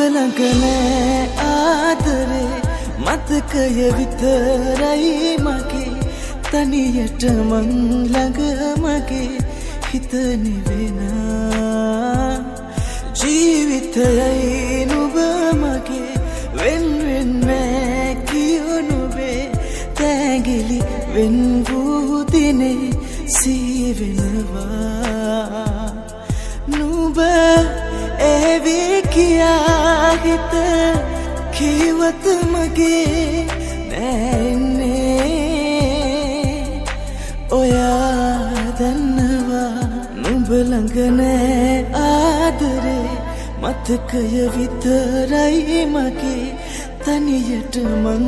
ළඟ නෑ ආදරේ මතකය විතරයි මගේ තනියට මං ළඟ මගේ හිත නිවෙනා ජීවිතයයි නුඹ මගේ වෙන් වෙන්නේ කියනුබේ තැගිලි වෙන් වූ දිනේ සීවෙනවා නුඹ එවි කියා හිත කිව්වත් මගේ නෑනේ ඔයා දන්නවා නුඹ ළඟ නෑ ආදරේ මතකය විතරයි මගේ තනියට මං